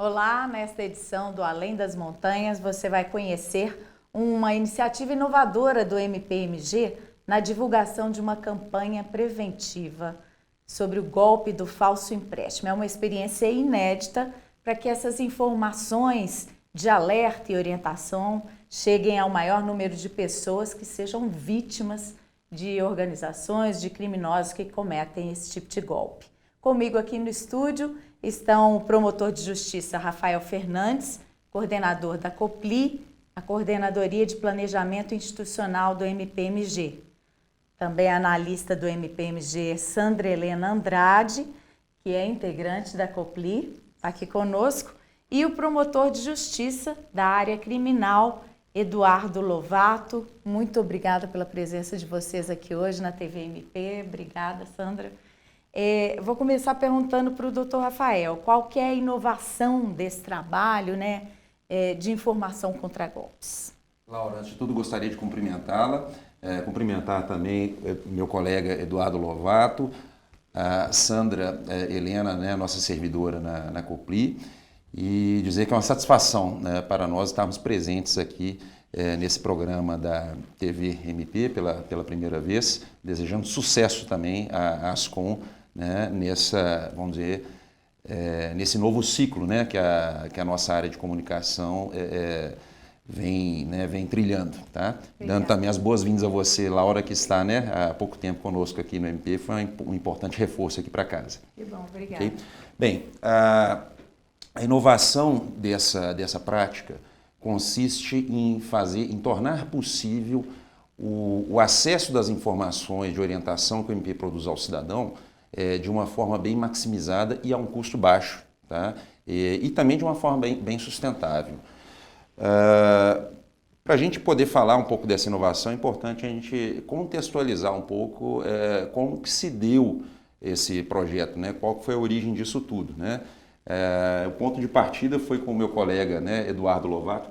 Olá, nesta edição do Além das Montanhas, você vai conhecer uma iniciativa inovadora do MPMG na divulgação de uma campanha preventiva sobre o golpe do falso empréstimo. É uma experiência inédita para que essas informações de alerta e orientação cheguem ao maior número de pessoas que sejam vítimas de organizações, de criminosos que cometem esse tipo de golpe. Comigo aqui no estúdio estão o promotor de justiça Rafael Fernandes, coordenador da COPLI, a Coordenadoria de Planejamento Institucional do MPMG. Também a analista do MPMG, Sandra Helena Andrade, que é integrante da COPLI, está aqui conosco, e o promotor de justiça da área criminal, Eduardo Lovato. Muito obrigada pela presença de vocês aqui hoje na TV MP. Obrigada, Sandra. Vou começar perguntando para o doutor Rafael, qual que é a inovação desse trabalho, né, de informação contra golpes? Laura, antes de tudo gostaria de cumprimentá-la, cumprimentar também meu colega Eduardo Lovato, a Sandra Helena, né, nossa servidora na COPLI, e dizer que é uma satisfação, né, para nós estarmos presentes aqui nesse programa da TV MP pela primeira vez, desejando sucesso também à Ascom, né, vamos dizer, nesse novo ciclo, né, que a nossa área de comunicação vem trilhando. Tá? Dando também as boas-vindas a você, Laura, que está, né, há pouco tempo conosco aqui no MP, foi um importante reforço aqui para casa. Que bom, obrigada. Okay? Bem, a inovação dessa prática consiste em tornar possível o acesso das informações de orientação que o MP produz ao cidadão de uma forma bem maximizada e a um custo baixo, tá? E também de uma forma bem sustentável. Para a gente poder falar um pouco dessa inovação, é importante a gente contextualizar um pouco como que se deu esse projeto, né? Qual foi a origem disso tudo, né? O ponto de partida foi com o meu colega, né, Eduardo Lovato,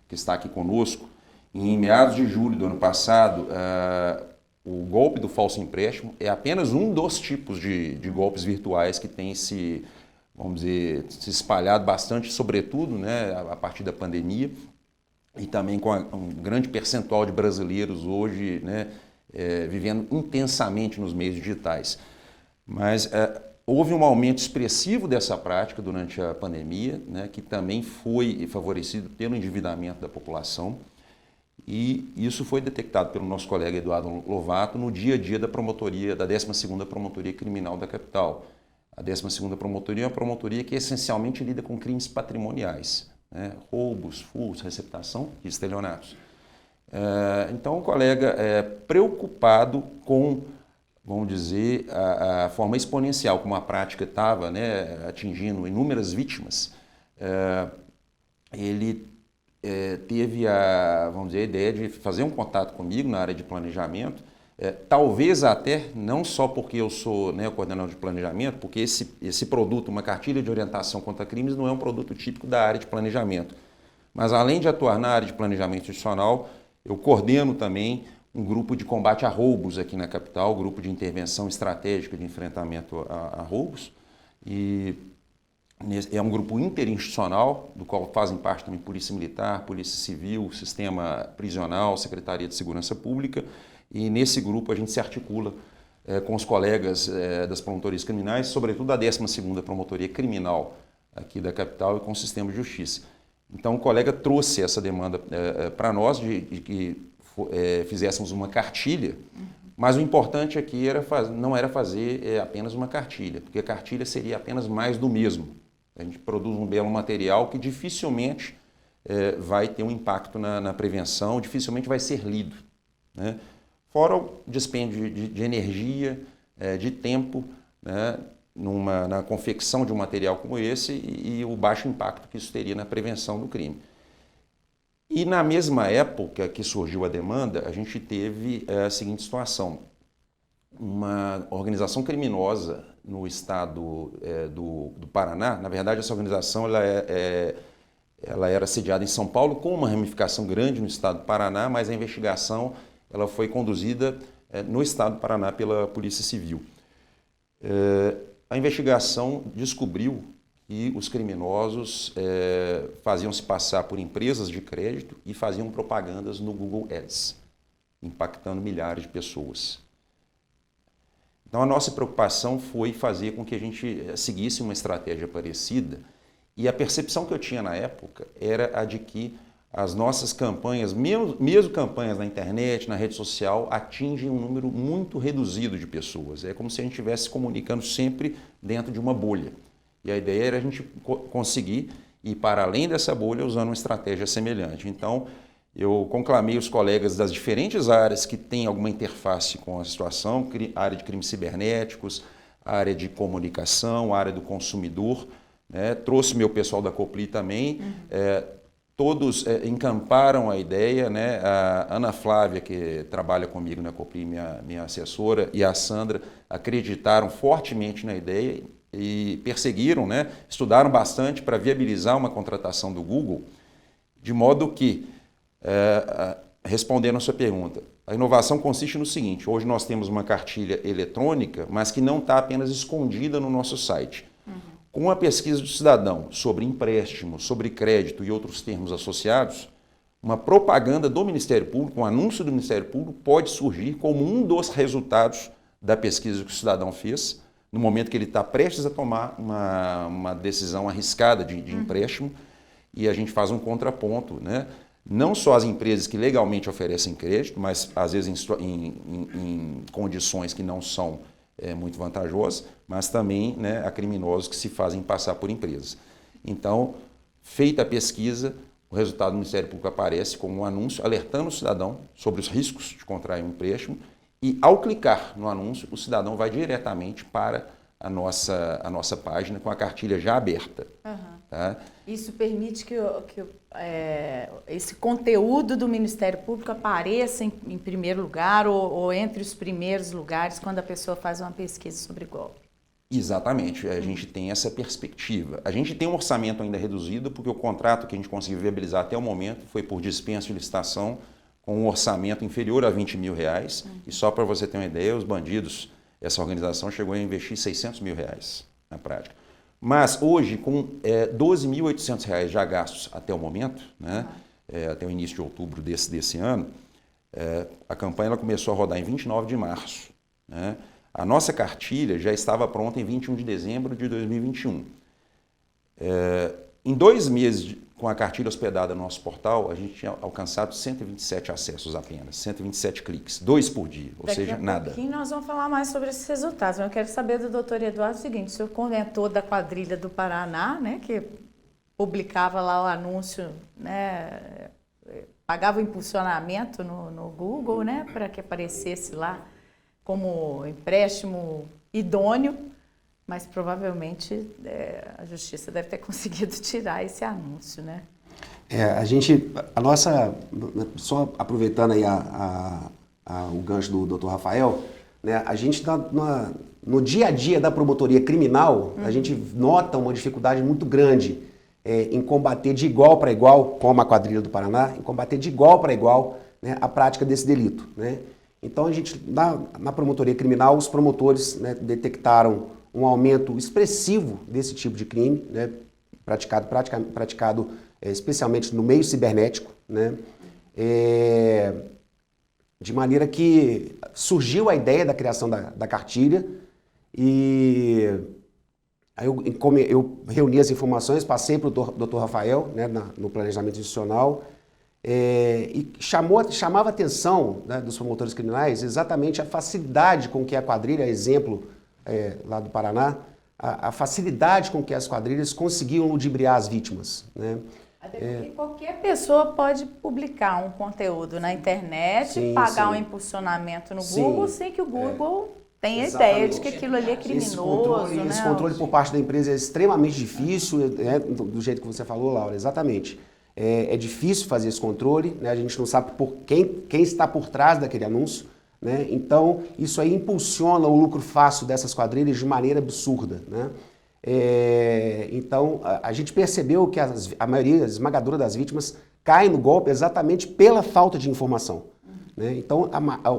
que está aqui conosco. Em meados de julho do ano passado, o golpe do falso empréstimo é apenas um dos tipos de golpes virtuais que tem se espalhado bastante, sobretudo, né, a partir da pandemia, e também com um grande percentual de brasileiros hoje, né, vivendo intensamente nos meios digitais. Mas houve um aumento expressivo dessa prática durante a pandemia, né, que também foi favorecido pelo endividamento da população. E isso foi detectado pelo nosso colega Eduardo Lovato no dia a dia da 12ª Promotoria Criminal da capital. A 12ª Promotoria é uma promotoria que essencialmente lida com crimes patrimoniais, né? Roubos, furtos, receptação e estelionatos. Então o colega preocupado com, vamos dizer, a forma exponencial como a prática estava, né, atingindo inúmeras vítimas, ele teve a ideia de fazer um contato comigo na área de planejamento, talvez até, não só porque eu sou, né, o coordenador de planejamento, porque esse produto, uma cartilha de orientação contra crimes, não é um produto típico da área de planejamento. Mas além de atuar na área de planejamento institucional, eu coordeno também um grupo de combate a roubos aqui na capital, grupo de intervenção estratégica de enfrentamento a roubos, e é um grupo interinstitucional, do qual fazem parte também Polícia Militar, Polícia Civil, Sistema Prisional, Secretaria de Segurança Pública, e nesse grupo a gente se articula com os colegas das promotorias criminais, sobretudo da 12ª Promotoria Criminal aqui da capital e com o Sistema de Justiça. Então o colega trouxe essa demanda para nós de que fizéssemos uma cartilha, mas o importante aqui não era fazer apenas uma cartilha, porque a cartilha seria apenas mais do mesmo. A gente produz um belo material que dificilmente vai ter um impacto na prevenção, dificilmente vai ser lido, né? Fora o dispêndio de energia, de tempo, né, na confecção de um material como esse e o baixo impacto que isso teria na prevenção do crime. E na mesma época que surgiu a demanda, a gente teve a seguinte situação. Uma organização criminosa no estado do Paraná, na verdade essa organização ela era sediada em São Paulo com uma ramificação grande no estado do Paraná, mas a investigação ela foi conduzida no estado do Paraná pela Polícia Civil. A investigação descobriu e os criminosos faziam se passar por empresas de crédito e faziam propagandas no Google Ads, impactando milhares de pessoas. Então a nossa preocupação foi fazer com que a gente seguisse uma estratégia parecida, e a percepção que eu tinha na época era a de que as nossas campanhas, mesmo campanhas na internet, na rede social, atingem um número muito reduzido de pessoas. É como se a gente estivesse comunicando sempre dentro de uma bolha. E a ideia era a gente conseguir ir para além dessa bolha usando uma estratégia semelhante. Então, eu conclamei os colegas das diferentes áreas que têm alguma interface com a situação, área de crimes cibernéticos, área de comunicação, área do consumidor, né? Trouxe meu pessoal da Copli também, todos encamparam a ideia, né? A Ana Flávia, que trabalha comigo na Copli, minha assessora, e a Sandra acreditaram fortemente na ideia e perseguiram, né? Estudaram bastante para viabilizar uma contratação do Google, de modo que, respondendo a sua pergunta, a inovação consiste no seguinte: hoje nós temos uma cartilha eletrônica, mas que não está apenas escondida no nosso site. Com a pesquisa do cidadão sobre empréstimo, sobre crédito e outros termos associados, uma propaganda do Ministério Público, um anúncio do Ministério Público pode surgir como um dos resultados da pesquisa que o cidadão fez, no momento que ele está prestes a tomar uma decisão arriscada de empréstimo, e a gente faz um contraponto, né? Não só as empresas que legalmente oferecem crédito, mas às vezes em condições que não são muito vantajosas, mas também, né, a criminosos que se fazem passar por empresas. Então, feita a pesquisa, o resultado do Ministério Público aparece como um anúncio alertando o cidadão sobre os riscos de contrair um empréstimo, e ao clicar no anúncio, o cidadão vai diretamente para a nossa página com a cartilha já aberta. Tá? Isso permite que esse conteúdo do Ministério Público apareça em primeiro lugar ou entre os primeiros lugares quando a pessoa faz uma pesquisa sobre golpe. Exatamente, a gente tem essa perspectiva. A gente tem um orçamento ainda reduzido, porque o contrato que a gente conseguiu viabilizar até o momento foi por dispensa de licitação, com um orçamento inferior a R$20 mil. E só para você ter uma ideia, os bandidos, essa organização chegou a investir R$600 mil na prática. Mas hoje, com R$12.800 já gastos até o momento, né, até o início de outubro desse ano, a campanha ela começou a rodar em 29 de março. Né? A nossa cartilha já estava pronta em 21 de dezembro de 2021. Em 2 meses com a cartilha hospedada no nosso portal, a gente tinha alcançado 127 acessos apenas, 127 cliques, 2 por dia, ou seja, nada. Daqui a pouquinho nós vamos falar mais sobre esses resultados, mas eu quero saber do doutor Eduardo o seguinte: o senhor comentou da quadrilha do Paraná, né, que publicava lá o anúncio, né, pagava o impulsionamento no Google, né, para que aparecesse lá como empréstimo idôneo, mas provavelmente a Justiça deve ter conseguido tirar esse anúncio, né? Só aproveitando aí o gancho do Dr. Rafael, né, a gente no dia a dia da promotoria criminal, a gente nota uma dificuldade muito grande em combater de igual para igual, como a quadrilha do Paraná, em combater de igual para igual, né, a prática desse delito, né? Então, a gente, na promotoria criminal, os promotores, né, detectaram um aumento expressivo desse tipo de crime, né, praticado especialmente no meio cibernético, né, de maneira que surgiu a ideia da criação da cartilha, e aí eu reuni as informações, passei para o Dr. Rafael, né, no planejamento institucional, e chamava a atenção, né, dos promotores criminais exatamente a facilidade com que a quadrilha, exemplo lá do Paraná, a facilidade com que as quadrilhas conseguiam ludibriar as vítimas, né? Até porque qualquer pessoa pode publicar um conteúdo na internet, sim, pagar sim. um impulsionamento no Sim, Google sem que o Google tenha exatamente. ideia de que aquilo ali é criminoso. Esse controle por parte da empresa é extremamente difícil, né, do jeito que você falou, Laura, exatamente. É difícil fazer esse controle, né, a gente não sabe quem está por trás daquele anúncio, né, então isso aí impulsiona o lucro fácil dessas quadrilhas de maneira absurda, né. Então a gente percebeu que a maioria esmagadora das vítimas cai no golpe exatamente pela falta de informação. Né? Então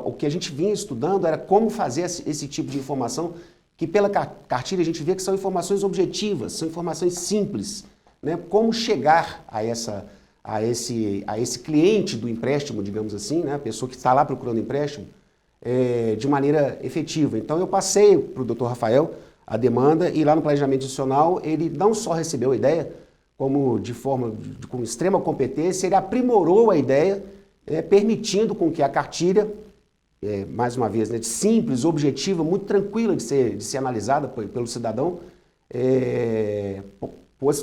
o que a gente vinha estudando era como fazer esse tipo de informação que pela cartilha a gente vê que são informações objetivas, são informações simples, né? Como chegar a esse cliente do empréstimo, digamos assim, né? A pessoa que está lá procurando empréstimo, de maneira efetiva. Então eu passei para o Dr. Rafael a demanda e lá no planejamento institucional ele não só recebeu a ideia, como com extrema competência, ele aprimorou a ideia, permitindo com que a cartilha, mais uma vez, né, simples, objetiva, muito tranquila de ser analisada pelo cidadão,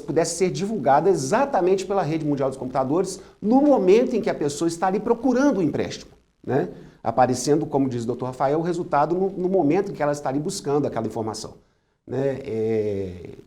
pudesse ser divulgada exatamente pela Rede Mundial dos Computadores no momento em que a pessoa está ali procurando o empréstimo, né? Aparecendo, como diz o Dr. Rafael, o resultado no momento em que ela está ali buscando aquela informação, né?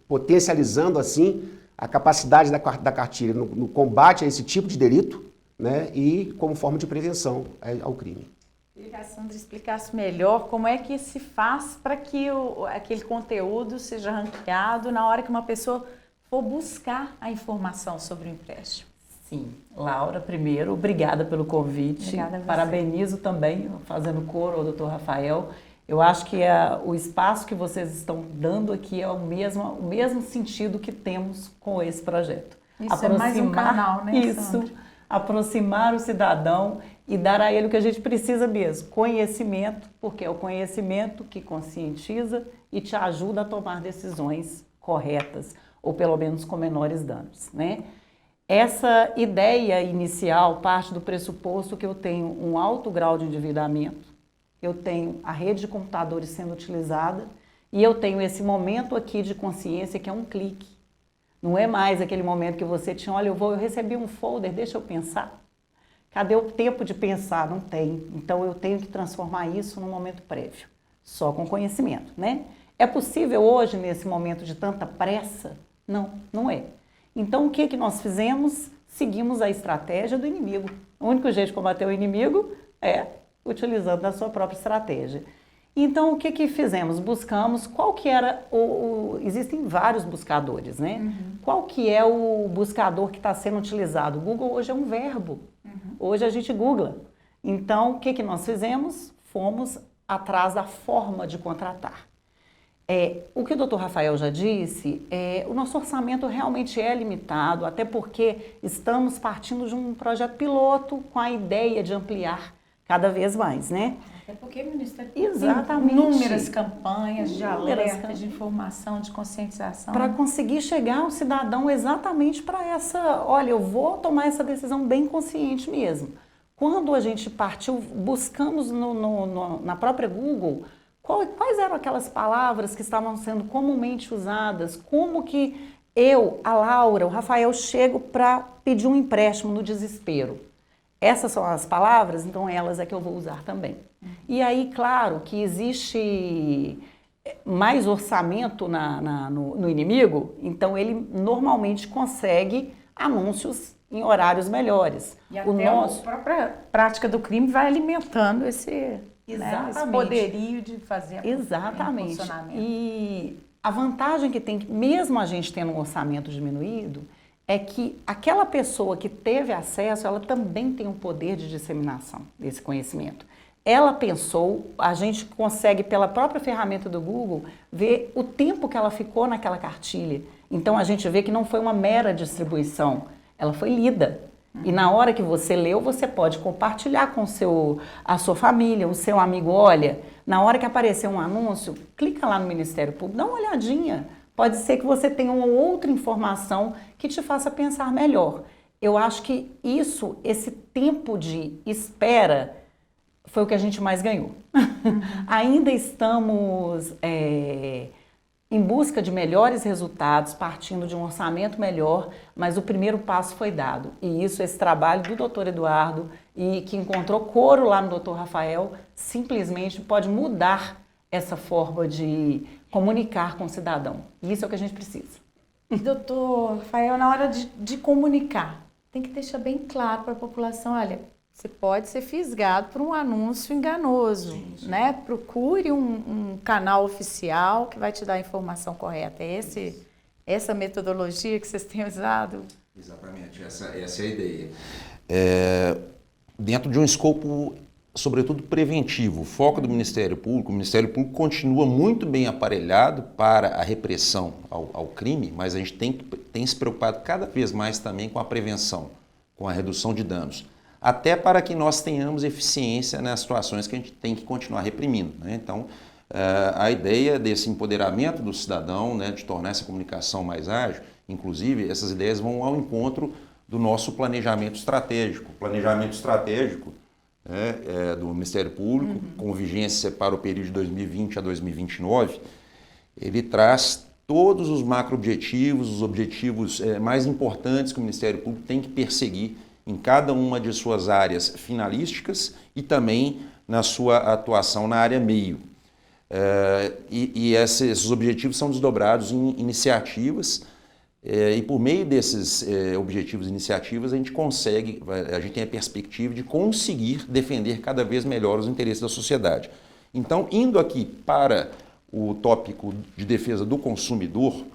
Potencializando, assim, a capacidade da cartilha no combate a esse tipo de delito, né? E como forma de prevenção ao crime. Queria que a Sandra explicasse melhor como é que se faz para que aquele conteúdo seja ranqueado na hora que uma pessoa for buscar a informação sobre o empréstimo. Sim. Laura, primeiro, obrigada pelo convite. Obrigada a você. Parabenizo também, fazendo coro ao Dr. Rafael. Eu acho que o espaço que vocês estão dando aqui é o mesmo sentido que temos com esse projeto. Isso é mais um canal, né, Isso, Sandra? Aproximar o cidadão e dar a ele o que a gente precisa mesmo, conhecimento, porque é o conhecimento que conscientiza e te ajuda a tomar decisões corretas, ou pelo menos com menores danos, né? Essa ideia inicial parte do pressuposto que eu tenho um alto grau de endividamento, eu tenho a rede de computadores sendo utilizada e eu tenho esse momento aqui de consciência que é um clique. Não é mais aquele momento que você tinha, olha, eu recebi um folder, deixa eu pensar. Cadê o tempo de pensar? Não tem. Então eu tenho que transformar isso num momento prévio, só com conhecimento, né? É possível hoje, nesse momento de tanta pressa? Não, não é. Então, o que nós fizemos? Seguimos a estratégia do inimigo. O único jeito de combater o inimigo é utilizando a sua própria estratégia. Então, o que fizemos? Buscamos qual que era Existem vários buscadores, né? Uhum. Qual que é o buscador que está sendo utilizado? O Google hoje é um verbo. Uhum. Hoje a gente googla. Então, o que nós fizemos? Fomos atrás da forma de contratar. O que o Dr. Rafael já disse, o nosso orçamento realmente é limitado, até porque estamos partindo de um projeto piloto com a ideia de ampliar cada vez mais, né? Até porque o Ministério Exatamente. Tem inúmeras campanhas de alerta, de informação, de conscientização. Para conseguir chegar ao cidadão exatamente para olha, eu vou tomar essa decisão bem consciente mesmo. Quando a gente partiu, buscamos na própria Google, quais eram aquelas palavras que estavam sendo comumente usadas, como que eu, a Laura, o Rafael, chego para pedir um empréstimo no desespero. Essas são as palavras, então elas é que eu vou usar também. E aí, claro, que existe mais orçamento no inimigo, então ele normalmente consegue anúncios em horários melhores. E até a própria prática do crime vai alimentando esse poderio de fazer Exatamente. funcionamento. E a vantagem que tem, mesmo a gente tendo um orçamento diminuído, é que aquela pessoa que teve acesso, ela também tem um poder de disseminação desse conhecimento. Ela pensou, a gente consegue pela própria ferramenta do Google ver o tempo que ela ficou naquela cartilha. Então a gente vê que não foi uma mera distribuição, ela foi lida. E na hora que você leu, você pode compartilhar com a sua família, o seu amigo. Olha, na hora que aparecer um anúncio, clica lá no Ministério Público, dá uma olhadinha. Pode ser que você tenha uma outra informação que te faça pensar melhor. Eu acho que esse tempo de espera foi o que a gente mais ganhou. Uhum. Ainda estamos em busca de melhores resultados, partindo de um orçamento melhor, mas o primeiro passo foi dado. E esse trabalho do Dr. Eduardo, e que encontrou coro lá no Dr. Rafael, simplesmente pode mudar essa forma de comunicar com o cidadão. E isso é o que a gente precisa. Doutor Rafael, na hora de comunicar, tem que deixar bem claro para a população, olha, você pode ser fisgado por um anúncio enganoso, sim. Né? Procure um canal oficial que vai te dar a informação correta. É essa metodologia que vocês têm usado? Exatamente, essa é a ideia. Dentro de um escopo sobretudo preventivo. O foco do Ministério Público, o Ministério Público continua muito bem aparelhado para a repressão ao crime, mas a gente tem se preocupado cada vez mais também com a prevenção, com a redução de danos, até para que nós tenhamos eficiência nas situações que a gente tem que continuar reprimindo, né? Então, a ideia desse empoderamento do cidadão, né, de tornar essa comunicação mais ágil, inclusive, essas ideias vão ao encontro do nosso planejamento estratégico. O planejamento estratégico do Ministério Público, com vigência para o período de 2020 a 2029, ele traz todos os macro-objetivos, os objetivos mais importantes que o Ministério Público tem que perseguir em cada uma de suas áreas finalísticas e também na sua atuação na área meio. Esses objetivos são desdobrados em iniciativas e por meio desses objetivos e iniciativas a gente tem a perspectiva de conseguir defender cada vez melhor os interesses da sociedade. Então, indo aqui para o tópico de defesa do consumidor,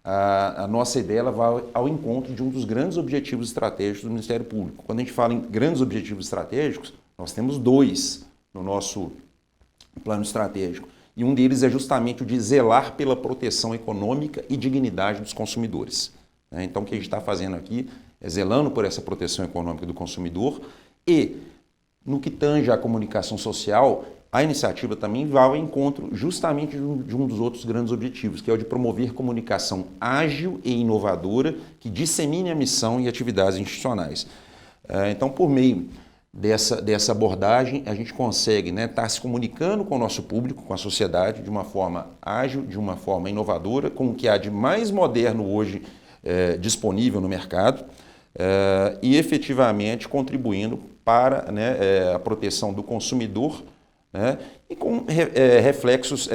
a nossa ideia ela vai ao encontro de um dos grandes objetivos estratégicos do Ministério Público. Quando a gente fala em grandes objetivos estratégicos, nós temos 2 no nosso plano estratégico. E um deles é justamente o de zelar pela proteção econômica e dignidade dos consumidores. Então, o que a gente está fazendo aqui é zelando por essa proteção econômica do consumidor e, no que tange à comunicação social, a iniciativa também vai ao encontro justamente de um dos outros grandes objetivos, que é o de promover comunicação ágil e inovadora que dissemine a missão e atividades institucionais. Então, por meio dessa abordagem, a gente consegue estar se comunicando com o nosso público, com a sociedade, de uma forma ágil, de uma forma inovadora, com o que há de mais moderno hoje disponível no mercado e efetivamente contribuindo para a proteção do consumidor, e com reflexos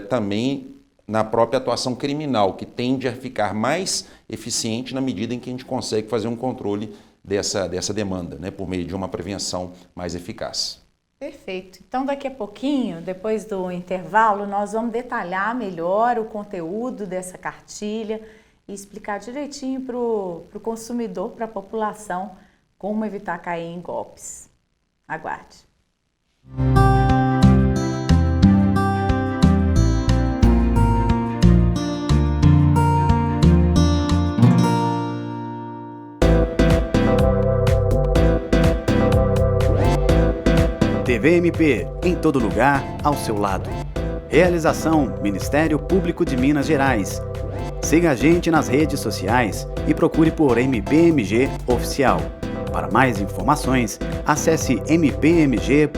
também na própria atuação criminal, que tende a ficar mais eficiente na medida em que a gente consegue fazer um controle dessa demanda, por meio de uma prevenção mais eficaz. Perfeito. Então, daqui a pouquinho, depois do intervalo, nós vamos detalhar melhor o conteúdo dessa cartilha e explicar direitinho para o consumidor, para a população, como evitar cair em golpes. Aguarde. TV MP, em todo lugar, ao seu lado. Realização Ministério Público de Minas Gerais. Siga a gente nas redes sociais e procure por MPMG Oficial. Para mais informações, acesse mpmg.mp.br.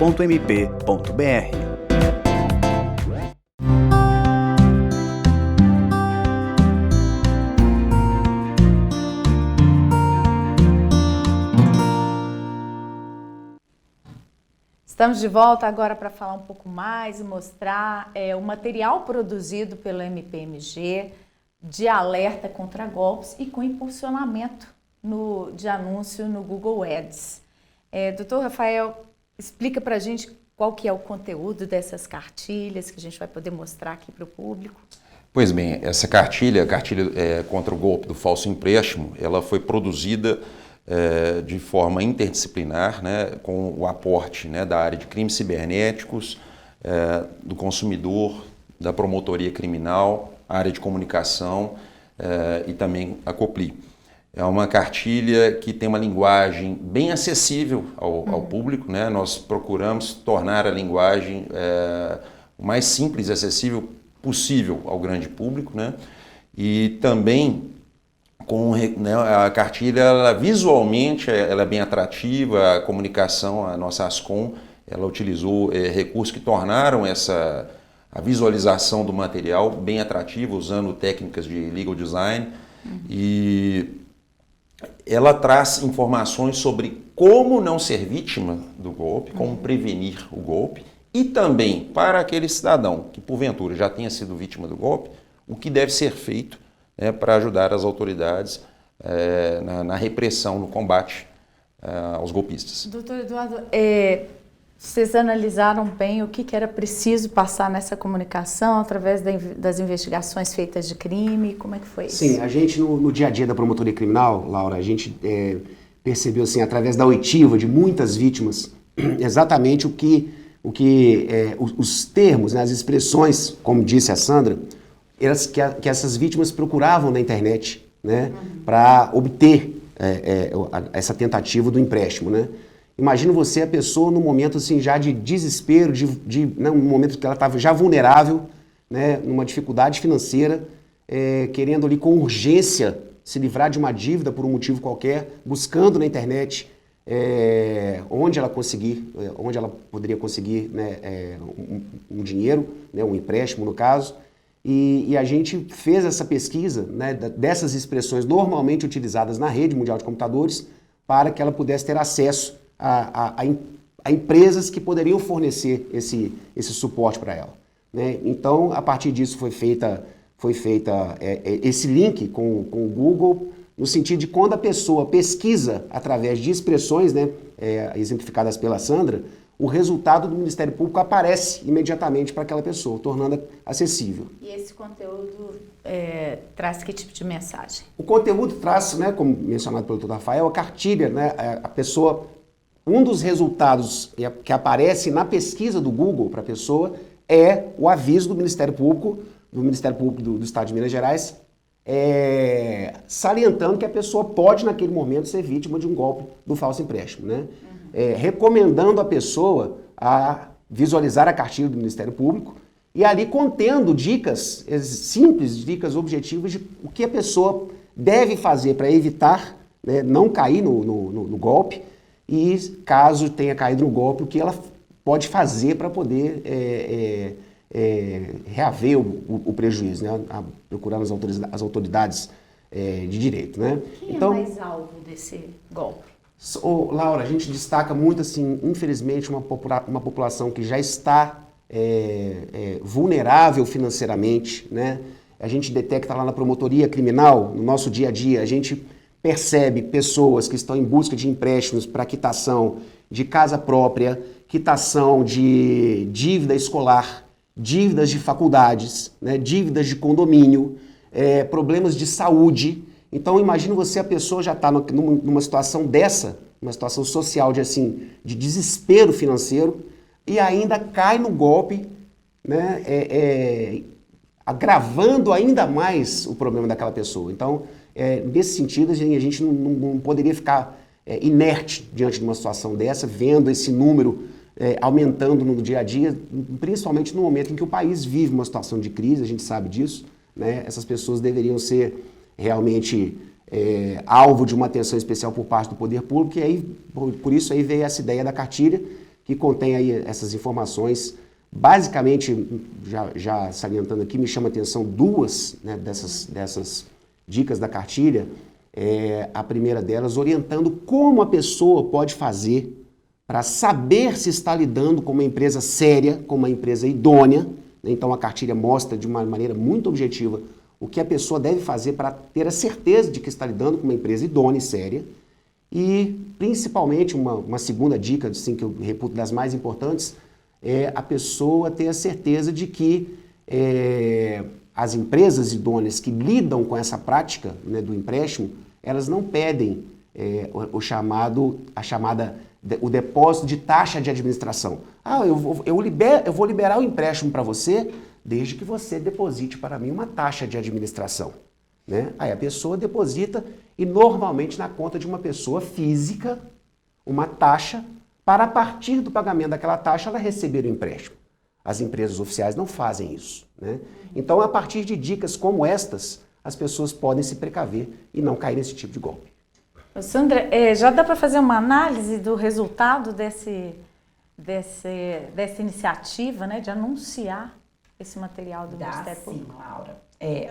Estamos de volta agora para falar um pouco mais e mostrar o material produzido pelo MPMG de alerta contra golpes e com impulsionamento de anúncio no Google Ads. Doutor Rafael, explica para a gente qual que é o conteúdo dessas cartilhas que a gente vai poder mostrar aqui para o público. Pois bem, essa cartilha contra o golpe do falso empréstimo, ela foi produzida de forma interdisciplinar, com o aporte da área de crimes cibernéticos, do consumidor, da promotoria criminal, a área de comunicação e também a COPLI. É uma cartilha que tem uma linguagem bem acessível ao público, Nós procuramos tornar a linguagem o mais simples e acessível possível ao grande público, E também a cartilha, ela, visualmente, ela é bem atrativa, a comunicação, a nossa Ascom, ela utilizou recursos que tornaram a visualização do material bem atrativa, usando técnicas de legal design, e ela traz informações sobre como não ser vítima do golpe, como prevenir o golpe, e também para aquele cidadão que, porventura, já tenha sido vítima do golpe, o que deve ser feito para ajudar as autoridades na repressão, no combate aos golpistas. Doutor Eduardo, vocês analisaram bem o que era preciso passar nessa comunicação através das investigações feitas de crime? Como é que foi isso? Sim, a gente no dia a dia da promotoria criminal, Laura, a gente percebeu assim, através da oitiva de muitas vítimas exatamente os termos, né, as expressões, como disse a Sandra, que essas vítimas procuravam na internet, né, para obter essa tentativa do empréstimo, né? Imagina você, a pessoa, num momento assim, já de desespero, num momento que ela estava já vulnerável, né, numa dificuldade financeira, querendo ali com urgência se livrar de uma dívida por um motivo qualquer, buscando na internet onde ela poderia conseguir, né, um dinheiro, né, um empréstimo no caso, e a gente fez essa pesquisa, né, dessas expressões normalmente utilizadas na rede mundial de computadores para que ela pudesse ter acesso a empresas que poderiam fornecer esse suporte para ela, né? Então, a partir disso foi feita esse link com o Google, no sentido de quando a pessoa pesquisa através de expressões, né, exemplificadas pela Sandra, o resultado do Ministério Público aparece imediatamente para aquela pessoa, tornando acessível. E esse conteúdo traz que tipo de mensagem? O conteúdo traz, né, como mencionado pelo Dr. Rafael, a cartilha, né, a pessoa, um dos resultados que aparece na pesquisa do Google para a pessoa é o aviso do Ministério Público do Estado de Minas Gerais, salientando que a pessoa pode, naquele momento, ser vítima de um golpe do falso empréstimo, né? Recomendando a pessoa a visualizar a cartilha do Ministério Público e ali contendo dicas simples, dicas objetivas de o que a pessoa deve fazer para evitar, né, não cair no golpe e, caso tenha caído no golpe, o que ela pode fazer para poder reaver o prejuízo, né, procurando as autoridades de direito, né? Quem então, é mais alvo desse golpe? Laura, a gente destaca muito, assim, infelizmente, uma população que já está vulnerável financeiramente, né? A gente detecta lá na promotoria criminal, no nosso dia a dia, a gente percebe pessoas que estão em busca de empréstimos para quitação de casa própria, quitação de dívida escolar, dívidas de faculdades, né? Dívidas de condomínio, problemas de saúde. Então, imagina você, a pessoa já está numa situação dessa, uma situação social de desespero financeiro, e ainda cai no golpe, né, agravando ainda mais o problema daquela pessoa. Então, nesse sentido, a gente não poderia ficar inerte diante de uma situação dessa, vendo esse número aumentando no dia a dia, principalmente no momento em que o país vive uma situação de crise, a gente sabe disso, né? Essas pessoas deveriam ser realmente alvo de uma atenção especial por parte do poder público, e aí, por isso aí veio essa ideia da cartilha, que contém aí essas informações. Basicamente, já salientando aqui, me chama a atenção duas, né, dessas dicas da cartilha. A primeira delas, orientando como a pessoa pode fazer para saber se está lidando com uma empresa séria, com uma empresa idônea. Então, a cartilha mostra de uma maneira muito objetiva o que a pessoa deve fazer para ter a certeza de que está lidando com uma empresa idônea e séria. E, principalmente, uma segunda dica, assim, que eu reputo das mais importantes, é a pessoa ter a certeza de que as empresas idôneas que lidam com essa prática, né, do empréstimo, elas não pedem o depósito de taxa de administração. Eu vou liberar o empréstimo para você, desde que você deposite para mim uma taxa de administração, né? Aí a pessoa deposita, e normalmente na conta de uma pessoa física, uma taxa, para a partir do pagamento daquela taxa ela receber o empréstimo. As empresas oficiais não fazem isso, né? Então, a partir de dicas como estas, as pessoas podem se precaver e não cair nesse tipo de golpe. Sandra, já dá para fazer uma análise do resultado dessa iniciativa, né, de anunciar esse material do Ministério Público? Sim, Laura.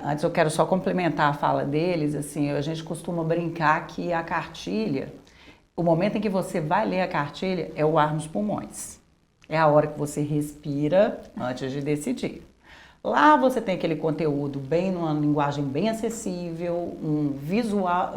Antes eu quero só complementar a fala deles, assim, a gente costuma brincar que a cartilha, o momento em que você vai ler a cartilha é o ar nos pulmões. É a hora que você respira antes de decidir. Lá você tem aquele conteúdo numa linguagem bem acessível,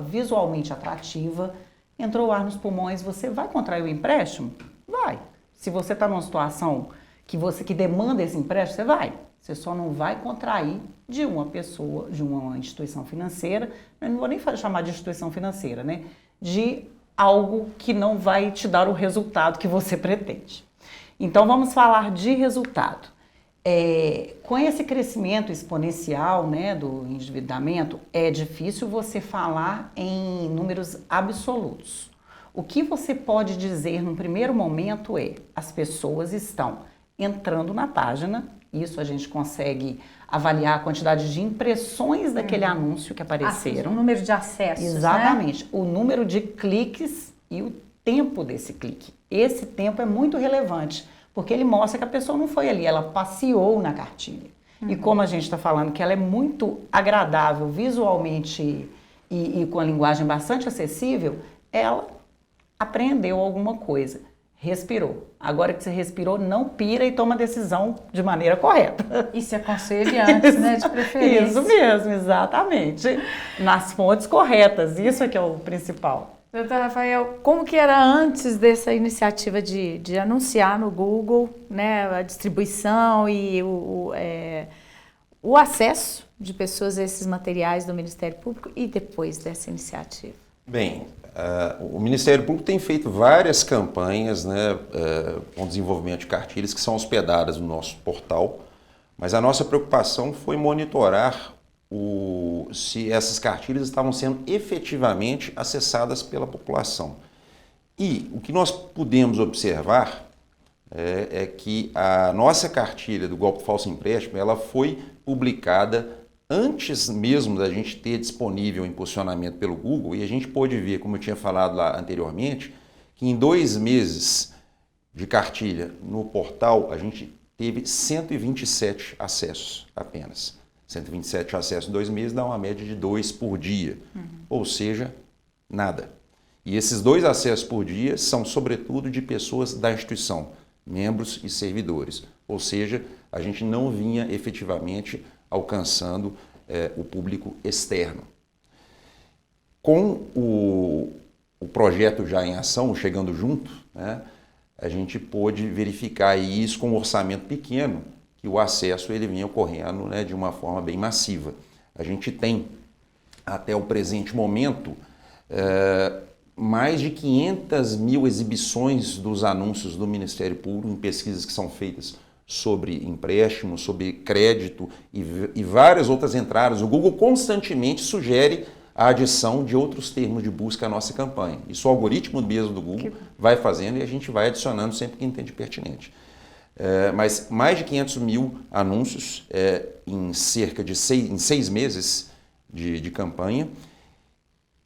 visualmente atrativa. Entrou o ar nos pulmões, você vai contrair o empréstimo? Vai. Se você está numa situação que demanda esse empréstimo, você vai. Você só não vai contrair de uma pessoa, de uma instituição financeira, eu não vou nem chamar de instituição financeira, né? De algo que não vai te dar o resultado que você pretende. Então vamos falar de resultado. Com esse crescimento exponencial, né, do endividamento, é difícil você falar em números absolutos. O que você pode dizer num primeiro momento as pessoas estão entrando na página, isso a gente consegue avaliar a quantidade de impressões daquele anúncio que apareceram. O número de acessos, exatamente, né? O número de cliques e o tempo desse clique. Esse tempo é muito relevante, porque ele mostra que a pessoa não foi ali, ela passeou na cartilha. E como a gente está falando que ela é muito agradável visualmente e com a linguagem bastante acessível, ela aprendeu alguma coisa, respirou. Agora que você respirou, não pira e toma a decisão de maneira correta. E se aconselhe antes, né, de preferência. Isso mesmo, exatamente. Nas fontes corretas, isso é que é o principal. Doutor Rafael, como que era antes dessa iniciativa de anunciar no Google, né, a distribuição e o acesso de pessoas a esses materiais do Ministério Público e depois dessa iniciativa? Bem, o Ministério Público tem feito várias campanhas, né, com desenvolvimento de cartilhas que são hospedadas no nosso portal, mas a nossa preocupação foi monitorar se essas cartilhas estavam sendo efetivamente acessadas pela população. E o que nós pudemos observar é que a nossa cartilha do golpe do falso empréstimo, ela foi publicada antes mesmo da gente ter disponível em posicionamento pelo Google, e a gente pôde ver, como eu tinha falado lá anteriormente, que em 2 meses de cartilha no portal, a gente teve 127 acessos apenas. 127 acessos em 2 meses dá uma média de 2 por dia, ou seja, nada. E esses 2 acessos por dia são, sobretudo, de pessoas da instituição, membros e servidores, ou seja, a gente não vinha efetivamente alcançando o público externo. Com o projeto já em ação, Chegando Junto, né, a gente pôde verificar isso com um orçamento pequeno, que o acesso ele vinha ocorrendo, né, de uma forma bem massiva. A gente tem, até o presente momento, mais de 500 mil exibições dos anúncios do Ministério Público em pesquisas que são feitas sobre empréstimo, sobre crédito e várias outras entradas. O Google constantemente sugere a adição de outros termos de busca à nossa campanha. Isso o algoritmo mesmo do Google vai fazendo e a gente vai adicionando sempre que entende pertinente. Mas mais de 500 mil anúncios em cerca de 6 meses de campanha,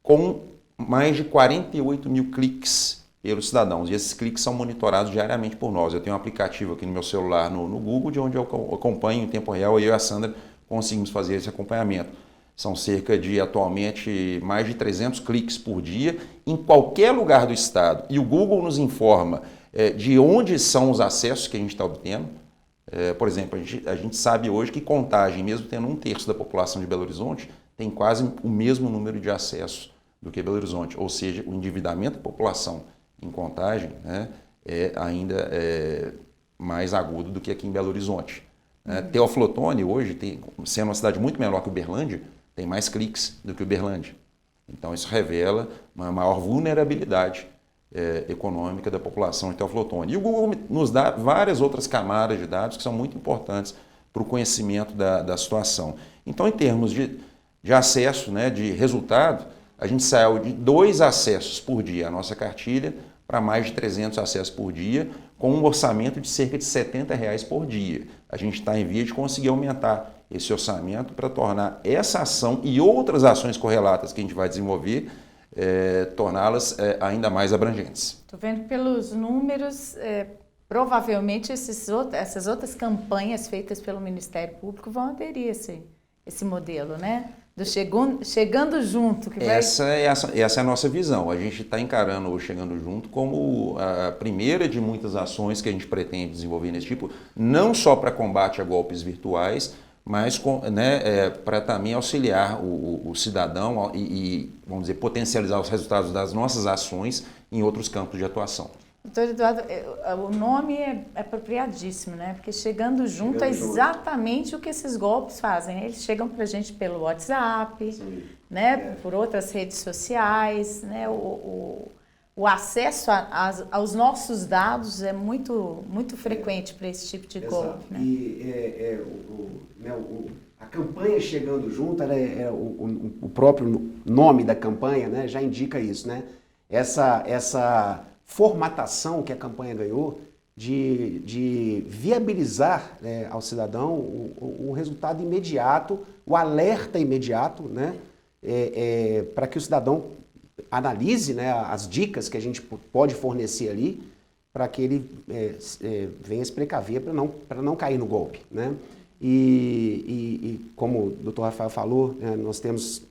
com mais de 48 mil cliques pelos cidadãos. E esses cliques são monitorados diariamente por nós. Eu tenho um aplicativo aqui no meu celular no Google, de onde eu acompanho em tempo real, eu e a Sandra conseguimos fazer esse acompanhamento. São cerca de, atualmente, mais de 300 cliques por dia em qualquer lugar do estado. E o Google nos informa de onde são os acessos que a gente está obtendo. Por exemplo, a gente sabe hoje que Contagem, mesmo tendo 1/3 da população de Belo Horizonte, tem quase o mesmo número de acessos do que Belo Horizonte. Ou seja, o endividamento da população em Contagem, né, é ainda mais agudo do que aqui em Belo Horizonte. Teófilo Otoni, hoje, sendo uma cidade muito menor que Uberlândia, tem mais cliques do que Uberlândia. Então, isso revela uma maior vulnerabilidade econômica da população de Teófilo Otoni. E o Google nos dá várias outras camadas de dados que são muito importantes para o conhecimento da situação. Então, em termos de acesso, né, de resultado, a gente saiu de 2 acessos por dia à nossa cartilha para mais de 300 acessos por dia, com um orçamento de cerca de R$70 por dia. A gente está em via de conseguir aumentar esse orçamento para tornar essa ação e outras ações correlatas que a gente vai desenvolver, torná-las ainda mais abrangentes. Estou vendo pelos números, provavelmente essas outras campanhas feitas pelo Ministério Público vão aderir a esse modelo, né? Do Chegando Junto. Que essa é a nossa visão. A gente está encarando o Chegando Junto como a primeira de muitas ações que a gente pretende desenvolver nesse tipo, não só para combate a golpes virtuais, mas para também auxiliar o cidadão e, vamos dizer, potencializar os resultados das nossas ações em outros campos de atuação. Doutor Eduardo, o nome é apropriadíssimo, né? Porque Chegando Junto é exatamente o que esses golpes fazem. Eles chegam para a gente pelo WhatsApp, né? Por outras redes sociais, né? o acesso aos nossos dados é muito, muito frequente para esse tipo de golpe. Né? E a campanha chegando junto, o próprio nome da campanha, né, já indica isso, né? Essa formatação que a campanha ganhou de viabilizar, né, ao cidadão o resultado imediato, o alerta imediato, né, para que o cidadão analise, né, as dicas que a gente pode fornecer ali para que ele venha se precaver para não cair no golpe, né? E como o Dr. Rafael falou, né, nós temos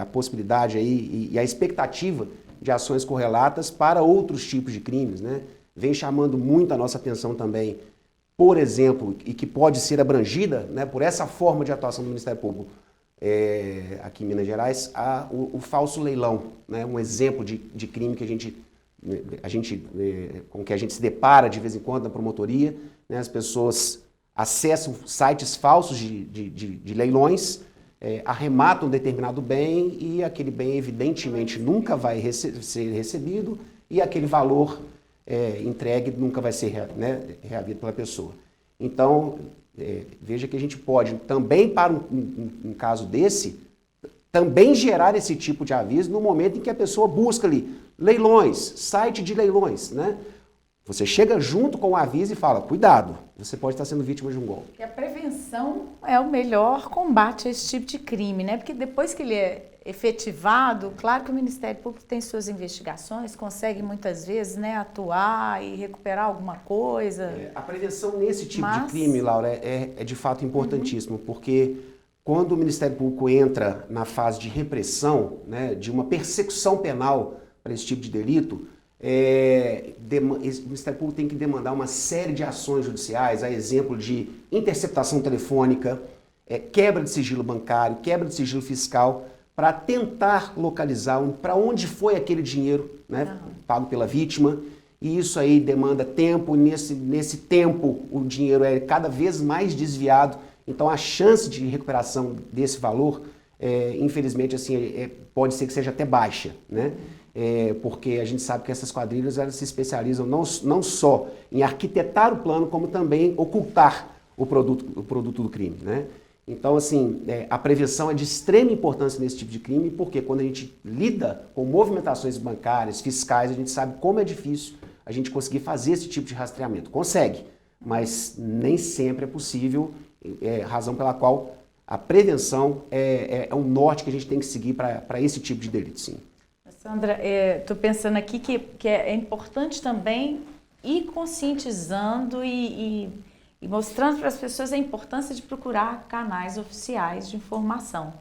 a possibilidade aí e a expectativa de ações correlatas para outros tipos de crimes, né? Vem chamando muito a nossa atenção também, por exemplo, e que pode ser abrangida, né, por essa forma de atuação do Ministério Público aqui em Minas Gerais, o falso leilão, né, um exemplo de crime que com que a gente se depara de vez em quando na promotoria, né, as pessoas acessam sites falsos de leilões, arrematam um determinado bem e aquele bem evidentemente nunca vai ser recebido e aquele valor entregue nunca vai ser, né, reavido pela pessoa. Então, veja que a gente pode também, para um caso desse, também gerar esse tipo de aviso no momento em que a pessoa busca ali leilões, site de leilões, né? Você chega junto com o aviso e fala, cuidado, você pode estar sendo vítima de um golpe. Porque a prevenção é o melhor combate a esse tipo de crime, né? Porque depois que ele é efetivado, claro que o Ministério Público tem suas investigações, consegue muitas vezes, né, atuar e recuperar alguma coisa. A prevenção nesse tipo de crime, Laura, é de fato importantíssimo, porque quando o Ministério Público entra na fase de repressão, né, de uma persecução penal para esse tipo de delito, o Ministério Público tem que demandar uma série de ações judiciais, a exemplo de interceptação telefônica, quebra de sigilo bancário, quebra de sigilo fiscal, para tentar localizar para onde foi aquele dinheiro, né, pago pela vítima. E isso aí demanda tempo, e nesse tempo o dinheiro é cada vez mais desviado, então a chance de recuperação desse valor, infelizmente, assim, pode ser que seja até baixa, né? Porque a gente sabe que essas quadrilhas elas se especializam não só em arquitetar o plano, como também ocultar o produto do crime, né? Então, assim, a prevenção é de extrema importância nesse tipo de crime, porque quando a gente lida com movimentações bancárias, fiscais, a gente sabe como é difícil a gente conseguir fazer esse tipo de rastreamento. Consegue, mas nem sempre é possível, razão pela qual a prevenção é um norte que a gente tem que seguir para esse tipo de delito, sim. Sandra, estou pensando aqui que é importante também ir conscientizando e mostrando para as pessoas a importância de procurar canais oficiais de informação.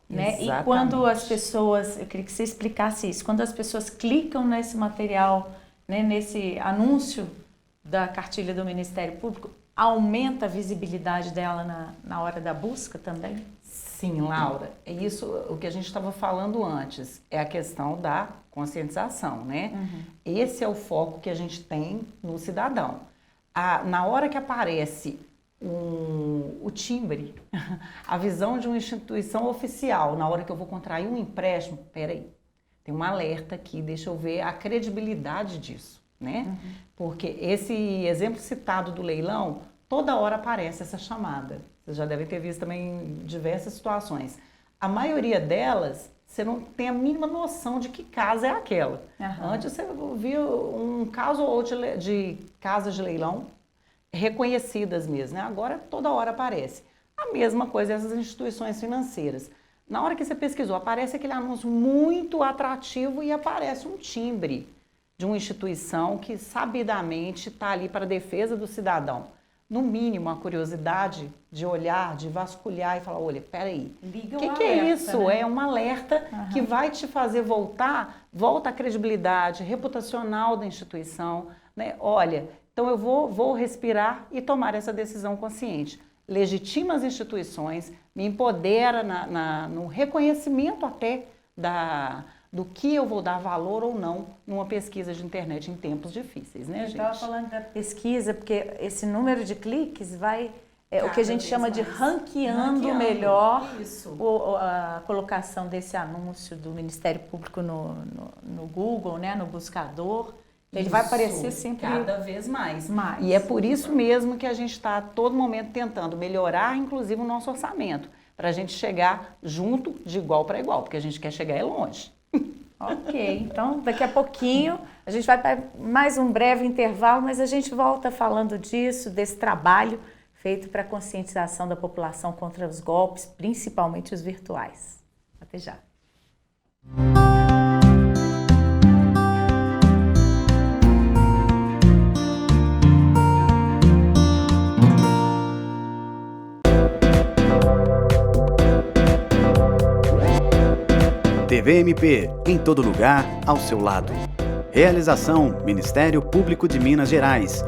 Né? E quando as pessoas, eu queria que você explicasse isso, quando as pessoas clicam nesse material, né, nesse anúncio da cartilha do Ministério Público, aumenta a visibilidade dela na hora da busca também? Sim, Laura, é isso o que a gente estava falando antes, é a questão da conscientização, né? Esse é o foco que a gente tem no cidadão. Na hora que aparece o timbre, a visão de uma instituição oficial, na hora que eu vou contrair um empréstimo, peraí, tem um alerta aqui, deixa eu ver a credibilidade disso, né? Porque esse exemplo citado do leilão, toda hora aparece essa chamada. Vocês já devem ter visto também em diversas situações. A maioria delas, você não tem a mínima noção de que casa é aquela. Antes você via um caso ou outro de casas de leilão reconhecidas mesmo, né? Agora toda hora aparece. A mesma coisa essas instituições financeiras. Na hora que você pesquisou, aparece aquele anúncio muito atrativo e aparece um timbre de uma instituição que sabidamente está ali para a defesa do cidadão. No mínimo, a curiosidade de olhar, de vasculhar e falar, olha, peraí, o que é isso? Né? É um alerta que vai te fazer volta a credibilidade reputacional da instituição, né? Olha, então eu vou respirar e tomar essa decisão consciente. Legitima as instituições, me empodera no reconhecimento até do que eu vou dar valor ou não numa pesquisa de internet em tempos difíceis, né, gente? Eu estava falando da pesquisa porque esse número de cliques vai o que a gente chama de ranqueando melhor Isso. a colocação desse anúncio do Ministério Público no Google, né, no buscador. Ele vai aparecer sempre cada vez mais. mais. E é por isso mesmo que a gente está a todo momento tentando melhorar, inclusive, o nosso orçamento, para a gente chegar junto de igual para igual, porque a gente quer chegar longe. Ok, então daqui a pouquinho a gente vai para mais um breve intervalo, mas a gente volta falando disso, desse trabalho feito para a conscientização da população contra os golpes, principalmente os virtuais. Até já. TV MP, em todo lugar, ao seu lado. Realização: Ministério Público de Minas Gerais.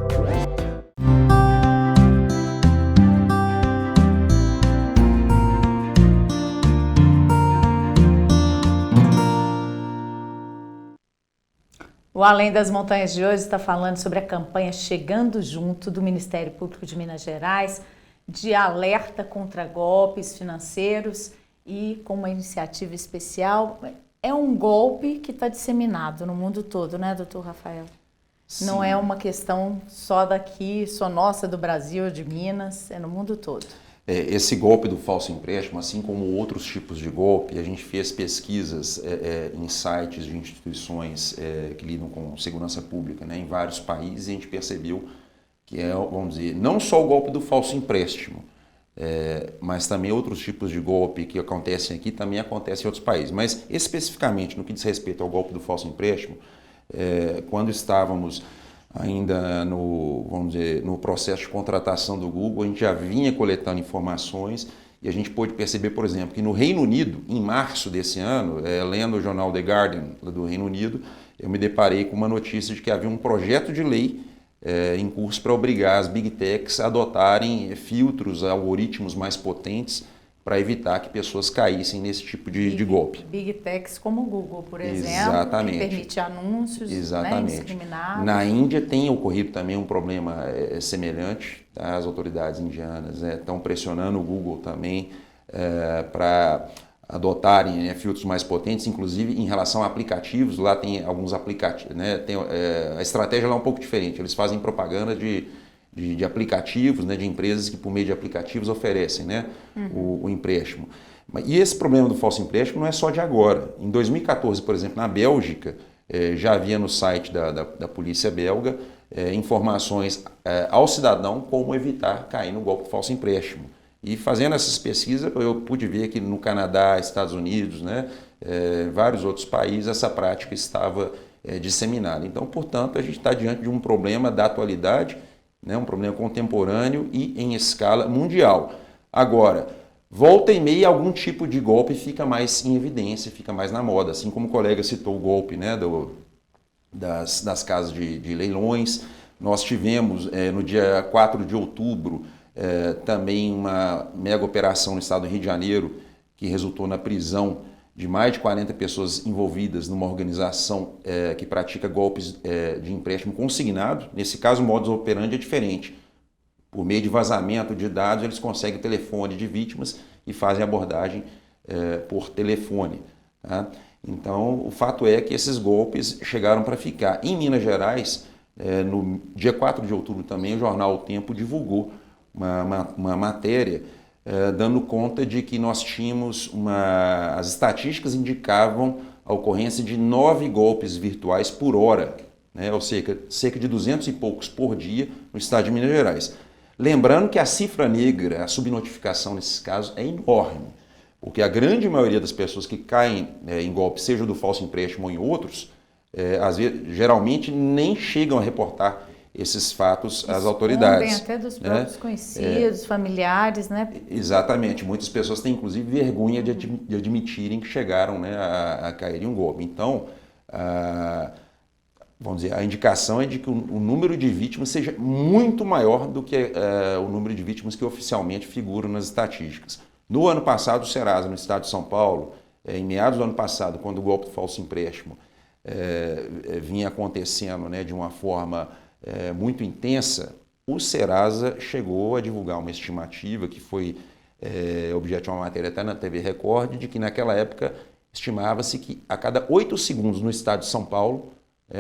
O Além das Montanhas de hoje está falando sobre a campanha Chegando Junto do Ministério Público de Minas Gerais, de alerta contra golpes financeiros e com uma iniciativa especial. É um golpe que está disseminado no mundo todo, né, doutor Rafael? Sim. Não é uma questão só daqui, só nossa, do Brasil, de Minas, é no mundo todo. Esse golpe do falso empréstimo, assim como outros tipos de golpe, a gente fez pesquisas em sites de instituições que lidam com segurança pública, né, em vários países, e a gente percebeu que vamos dizer, não só o golpe do falso empréstimo, mas também outros tipos de golpe que acontecem aqui também acontecem em outros países. Mas especificamente no que diz respeito ao golpe do falso empréstimo, quando estávamos ainda vamos dizer, no processo de contratação do Google, a gente já vinha coletando informações e a gente pôde perceber, por exemplo, que no Reino Unido, em março desse ano, lendo o jornal The Guardian do Reino Unido, eu me deparei com uma notícia de que havia um projeto de lei em curso para obrigar as Big Techs a adotarem filtros, algoritmos mais potentes para evitar que pessoas caíssem nesse tipo de golpe. Big Techs como o Google, por exemplo, Exatamente. que permite anúncios, né, indiscriminados. Na Índia tem ocorrido também um problema semelhante. Tá? As autoridades indianas estão pressionando o Google também para adotarem filtros mais potentes, inclusive em relação a aplicativos. Lá tem alguns aplicativos, né? A estratégia lá é um pouco diferente. Eles fazem propaganda de aplicativos, né, de empresas que por meio de aplicativos oferecem, né, o empréstimo. E esse problema do falso empréstimo não é só de agora. Em 2014, por exemplo, na Bélgica, já havia no site da polícia belga informações ao cidadão como evitar cair no golpe do falso empréstimo. E fazendo essas pesquisas, eu pude ver que no Canadá, Estados Unidos, né, vários outros países, essa prática estava disseminada. Então, portanto, a gente está diante de um problema da atualidade, né, um problema contemporâneo e em escala mundial. Agora, volta e meia, algum tipo de golpe fica mais em evidência, fica mais na moda, assim como o colega citou o golpe, né, das casas de leilões. Nós tivemos, no dia 4 de outubro, também uma mega operação no estado do Rio de Janeiro, que resultou na prisão de mais de 40 pessoas envolvidas numa organização que pratica golpes de empréstimo consignado. Nesse caso, o modus operandi é diferente. Por meio de vazamento de dados, eles conseguem o telefone de vítimas e fazem abordagem por telefone. Tá? Então, o fato é que esses golpes chegaram para ficar. Em Minas Gerais, no dia 4 de outubro também, o jornal O Tempo divulgou uma matéria dando conta de que nós tínhamos as estatísticas indicavam a ocorrência de 9 golpes virtuais por hora, né? Ou seja, cerca de 200 e poucos por dia no estado de Minas Gerais. Lembrando que a cifra negra, a subnotificação nesses casos é enorme, porque a grande maioria das pessoas que caem em golpe, seja do falso empréstimo ou em outros, às vezes, geralmente nem chegam a reportar esses fatos às autoridades. Até dos próprios conhecidos, familiares, né? Exatamente. Muitas pessoas têm, inclusive, vergonha de admitirem que chegaram, né, a cair em um golpe. Então, vamos dizer, a indicação é de que o número de vítimas seja muito maior do que o número de vítimas que oficialmente figuram nas estatísticas. No ano passado, o Serasa, no estado de São Paulo, em meados do ano passado, quando o golpe do falso empréstimo vinha acontecendo, né, de uma forma muito intensa, o Serasa chegou a divulgar uma estimativa que foi objeto de uma matéria até na TV Record, de que naquela época estimava-se que a cada 8 segundos no estado de São Paulo,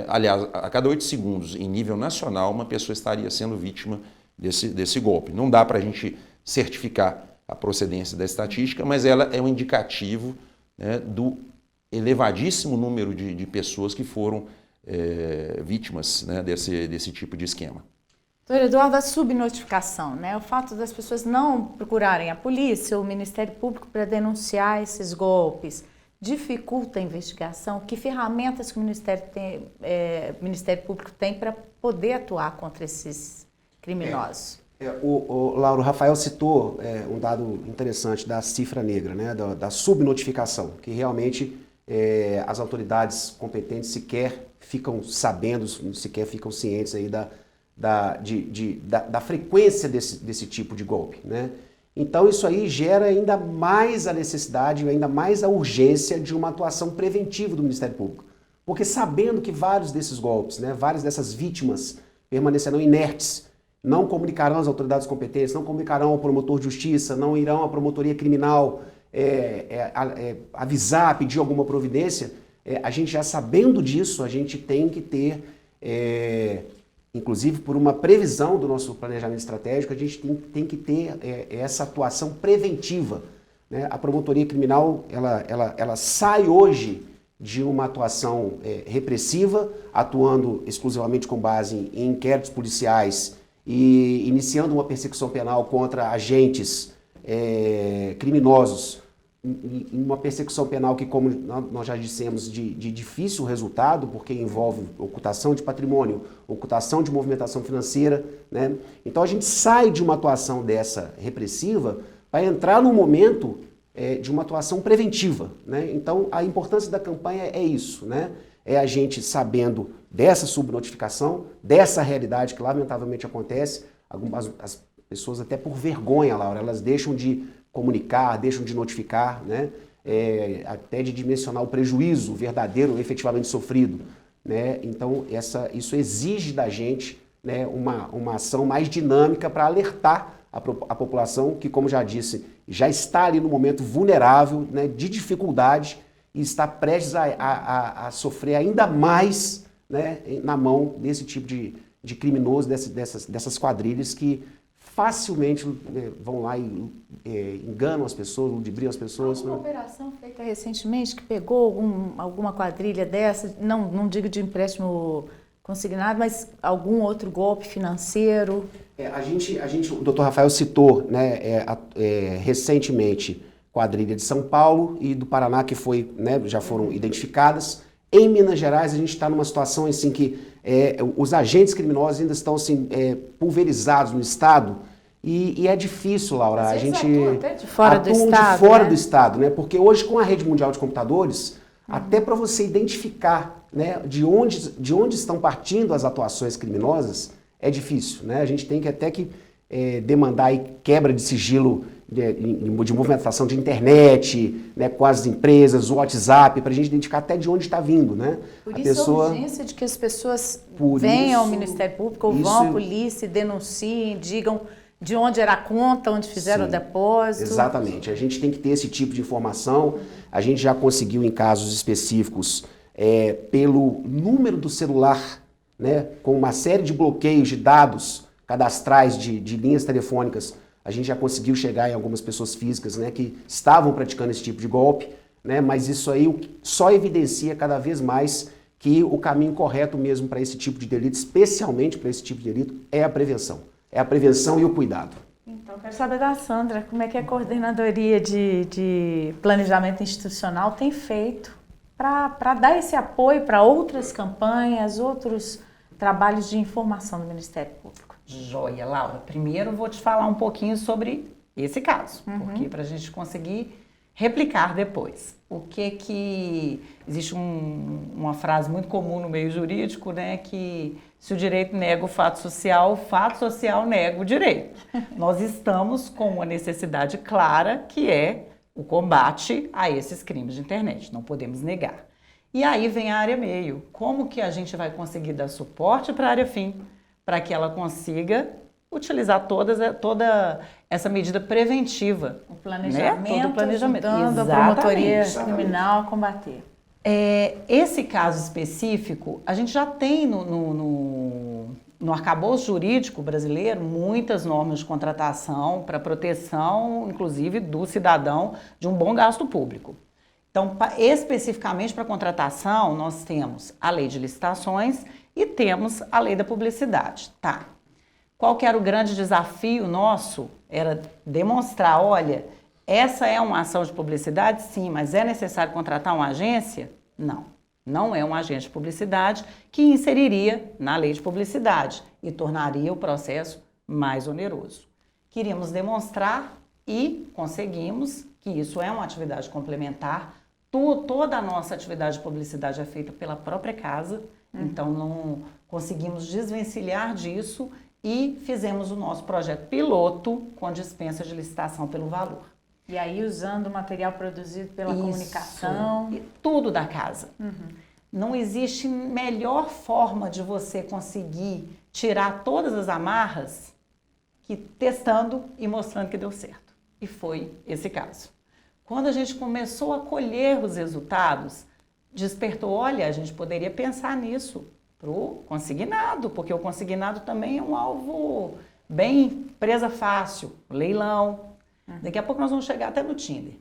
aliás, a cada 8 segundos em nível nacional, uma pessoa estaria sendo vítima desse golpe. Não dá para a gente certificar a procedência da estatística, mas ela é um indicativo, né, do elevadíssimo número de pessoas que foram vítimas, né, desse tipo de esquema. Doutor Eduardo, a subnotificação, né? O fato das pessoas não procurarem a polícia ou o Ministério Público para denunciar esses golpes, dificulta a investigação? Que ferramentas que o Ministério Público tem para poder atuar contra esses criminosos? O Rafael citou um dado interessante da cifra negra, né? Da subnotificação, que realmente as autoridades competentes sequer ficam sabendo, sequer ficam cientes aí da frequência desse tipo de golpe, né? Então isso aí gera ainda mais a necessidade, ainda mais a urgência de uma atuação preventiva do Ministério Público. Porque sabendo que vários desses golpes, né, várias dessas vítimas permanecerão inertes, não comunicarão às autoridades competentes, não comunicarão ao promotor de justiça, não irão à promotoria criminal avisar, pedir alguma providência, a gente já sabendo disso, a gente tem que ter... inclusive por uma previsão do nosso planejamento estratégico, a gente tem que ter essa atuação preventiva, né? A promotoria criminal, ela sai hoje de uma atuação repressiva, atuando exclusivamente com base em inquéritos policiais e iniciando uma persecução penal contra agentes criminosos, uma persecução penal que, como nós já dissemos, de difícil resultado, porque envolve ocultação de patrimônio, ocultação de movimentação financeira, né? Então a gente sai de uma atuação dessa repressiva para entrar num momento de uma atuação preventiva, né? Então a importância da campanha é isso, né? É a gente sabendo dessa subnotificação, dessa realidade que lamentavelmente acontece. As pessoas, até por vergonha, Laura, elas deixam de comunicar, deixam de notificar, né? Até de dimensionar o prejuízo verdadeiro, efetivamente sofrido, né? Então isso exige da gente, né, uma ação mais dinâmica para alertar a população que, como já disse, já está ali no momento vulnerável, né, de dificuldade e está prestes a sofrer ainda mais, né, na mão desse tipo de criminoso, dessas quadrilhas que facilmente vão lá e enganam as pessoas, ludibriam as pessoas. Uma operação feita recentemente que pegou alguma quadrilha dessa, não digo de empréstimo consignado, mas algum outro golpe financeiro? O doutor Rafael citou, né, recentemente quadrilha de São Paulo e do Paraná, que já foram identificadas. Em Minas Gerais, a gente está numa situação assim que os agentes criminosos ainda estão assim, pulverizados no estado e é difícil, Laura, a gente atuam até de fora do estado, do estado, né? Porque hoje com a rede mundial de computadores, até para você identificar, né, de onde estão partindo as atuações criminosas, é difícil, né? A gente tem que até demandar aí quebra de sigilo de movimentação de internet, né, com as empresas, o WhatsApp, para a gente identificar até de onde está vindo, né? Por isso a urgência de que as pessoas venham ao Ministério Público ou vão à polícia, denunciem, digam de onde era a conta, onde fizeram o depósito. Exatamente, a gente tem que ter esse tipo de informação. A gente já conseguiu em casos específicos, pelo número do celular, né, com uma série de bloqueios de dados cadastrais de linhas telefônicas, a gente já conseguiu chegar em algumas pessoas físicas, né, que estavam praticando esse tipo de golpe, né, mas isso aí só evidencia cada vez mais que o caminho correto mesmo para esse tipo de delito, especialmente para esse tipo de delito, é a prevenção. É a prevenção e o cuidado. Então, quero saber da Sandra, como é que a Coordenadoria de Planejamento Institucional tem feito para dar esse apoio para outras campanhas, outros trabalhos de informação do Ministério Público? Joia, Laura. Primeiro vou te falar um pouquinho sobre esse caso, porque para a gente conseguir replicar depois. Existe uma frase muito comum no meio jurídico, né, que se o direito nega o fato social nega o direito. Nós estamos com uma necessidade clara, que é o combate a esses crimes de internet, não podemos negar. E aí vem a área meio. Como que a gente vai conseguir dar suporte para a área fim, para que ela consiga utilizar toda essa medida preventiva. O planejamento, né? Todo o planejamento. ajudando a Exatamente. promotoria criminal a combater. Esse caso específico, a gente já tem no arcabouço jurídico brasileiro muitas normas de contratação para proteção, inclusive, do cidadão de um bom gasto público. Então, especificamente para contratação, nós temos a lei de licitações e temos a lei da publicidade. Tá. Qual que era o grande desafio nosso? Era demonstrar, olha, essa é uma ação de publicidade? Sim, mas é necessário contratar uma agência? Não, não é um agente de publicidade que inseriria na lei de publicidade e tornaria o processo mais oneroso. Queríamos demonstrar e conseguimos que isso é uma atividade complementar. Toda a nossa atividade de publicidade é feita pela própria casa, então não conseguimos desvencilhar disso e fizemos o nosso projeto piloto com dispensa de licitação pelo valor. E aí usando o material produzido pela comunicação. E tudo da casa. Não existe melhor forma de você conseguir tirar todas as amarras que testando e mostrando que deu certo. E foi esse caso. Quando a gente começou a colher os resultados, despertou, olha, a gente poderia pensar nisso para o consignado, porque o consignado também é um alvo bem presa fácil, leilão. Daqui a pouco nós vamos chegar até no Tinder.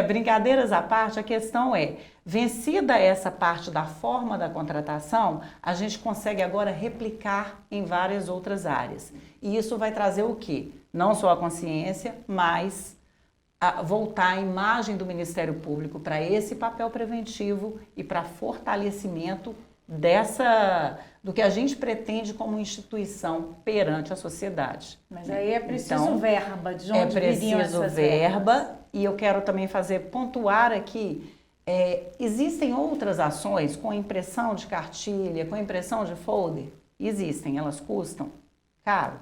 Brincadeiras à parte, a questão é, vencida essa parte da forma da contratação, a gente consegue agora replicar em várias outras áreas. E isso vai trazer o quê? Não só a consciência, mas voltar a imagem do Ministério Público para esse papel preventivo e para fortalecimento do que a gente pretende como instituição perante a sociedade. Mas aí é preciso verba, de onde viriam essas verbas? É preciso verba, e eu quero também pontuar aqui, existem outras ações com impressão de cartilha, com impressão de folder? Existem, elas custam caro.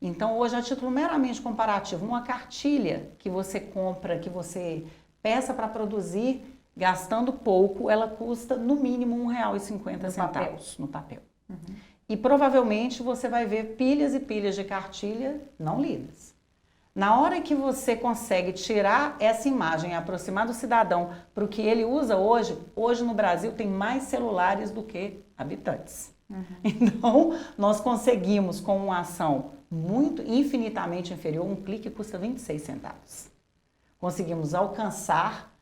Então, hoje, a título meramente comparativo, uma cartilha que você compra, que você peça para produzir, gastando pouco, ela custa no mínimo R$1,50 no papel. E provavelmente você vai ver pilhas e pilhas de cartilha não lidas. Na hora que você consegue tirar essa imagem e aproximar do cidadão para o que ele usa hoje no Brasil tem mais celulares do que habitantes. Então, nós conseguimos com uma ação infinitamente inferior, um clique custa 26 centavos. Conseguimos alcançar,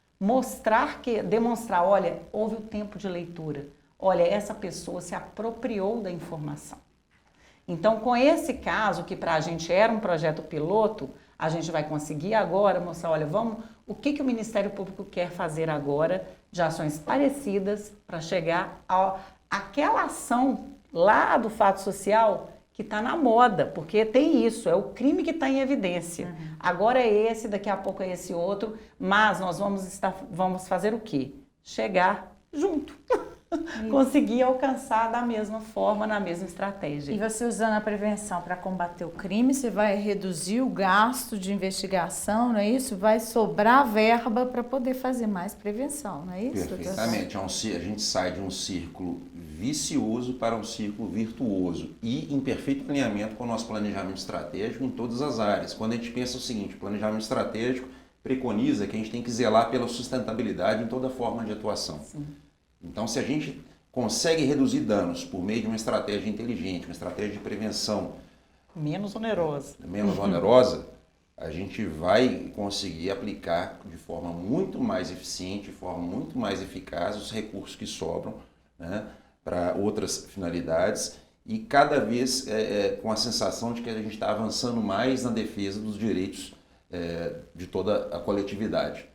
demonstrar, olha, houve o tempo de leitura, olha, essa pessoa se apropriou da informação. Então, com esse caso, que para a gente era um projeto piloto, a gente vai conseguir agora mostrar, olha, o que o Ministério Público quer fazer agora de ações parecidas para chegar àquela ação lá do fato social que está na moda, porque tem isso, é o crime que está em evidência. Agora é esse, daqui a pouco é esse outro, mas nós vamos fazer o quê? Chegar junto. Conseguir alcançar da mesma forma, na mesma estratégia. E você usando a prevenção para combater o crime, você vai reduzir o gasto de investigação, não é isso? Vai sobrar verba para poder fazer mais prevenção, não é isso? Perfeitamente. A gente sai de um círculo vicioso para um círculo virtuoso e em perfeito alinhamento com o nosso planejamento estratégico em todas as áreas. Quando a gente pensa o seguinte, o planejamento estratégico preconiza que a gente tem que zelar pela sustentabilidade em toda forma de atuação. Sim. Então, se a gente consegue reduzir danos por meio de uma estratégia inteligente, uma estratégia de prevenção menos onerosa, a gente vai conseguir aplicar de forma muito mais eficiente, de forma muito mais eficaz os recursos que sobram, né, para outras finalidades e cada vez com a sensação de que a gente está avançando mais na defesa dos direitos de toda a coletividade.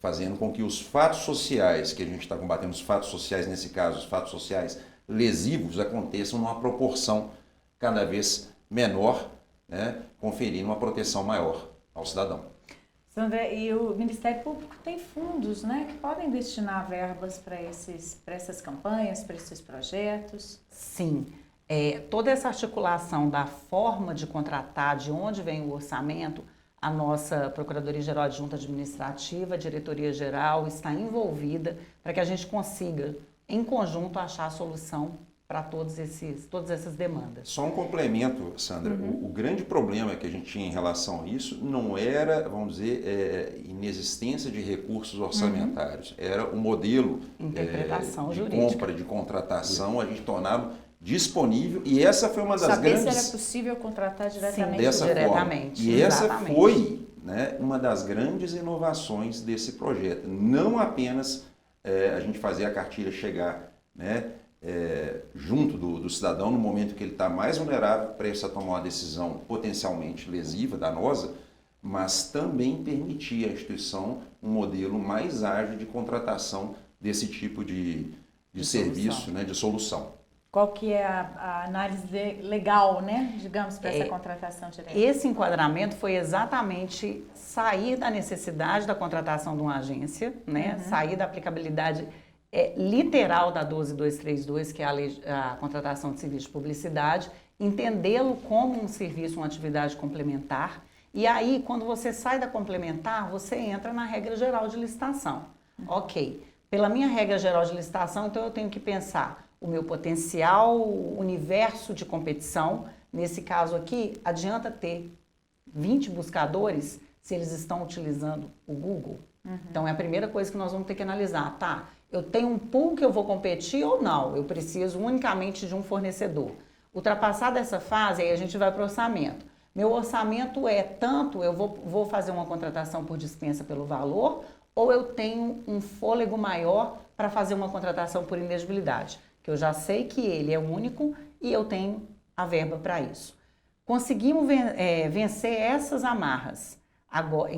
Fazendo com que os fatos sociais, que a gente está combatendo, os fatos sociais, nesse caso, os fatos sociais lesivos, aconteçam numa proporção cada vez menor, né, conferindo uma proteção maior ao cidadão. Sandra, e o Ministério Público tem fundos, né, que podem destinar verbas para essas campanhas, para esses projetos? Sim. Toda essa articulação da forma de contratar, de onde vem o orçamento, a nossa Procuradoria-Geral Adjunta Administrativa, a Diretoria-Geral está envolvida para que a gente consiga, em conjunto, achar a solução para todas essas demandas. Só um complemento, Sandra. O grande problema que a gente tinha em relação a isso não era, vamos dizer, inexistência de recursos orçamentários. Era o modelo de jurídica. compra, de contratação, a gente tornava disponível, e essa foi uma das Saber grandes... se era possível contratar diretamente. Dessa diretamente. Forma. E Exatamente. essa foi, né, uma das grandes inovações desse projeto. Não apenas a gente fazer a cartilha chegar, né, junto do cidadão no momento que ele está mais vulnerável para essa tomar uma decisão potencialmente lesiva, danosa, mas também permitir à instituição um modelo mais ágil de contratação desse tipo de serviço, né, de solução. Qual que é a análise legal, né, digamos, para essa contratação direta? Esse enquadramento foi exatamente sair da necessidade da contratação de uma agência, né, sair da aplicabilidade literal da 12232, que é a contratação de serviço de publicidade, entendê-lo como um serviço, uma atividade complementar. E aí, quando você sai da complementar, você entra na regra geral de licitação. Ok, pela minha regra geral de licitação, então eu tenho que pensar o meu potencial universo de competição. Nesse caso aqui, adianta ter 20 buscadores se eles estão utilizando o Google? Então, é a primeira coisa que nós vamos ter que analisar. Tá, eu tenho um pool que eu vou competir ou não? Eu preciso unicamente de um fornecedor. Ultrapassada essa fase, aí a gente vai para o orçamento. Meu orçamento é tanto, eu vou fazer uma contratação por dispensa pelo valor, ou eu tenho um fôlego maior para fazer uma contratação por inelegibilidade, que eu já sei que ele é único e eu tenho a verba para isso. Conseguimos vencer essas amarras agora,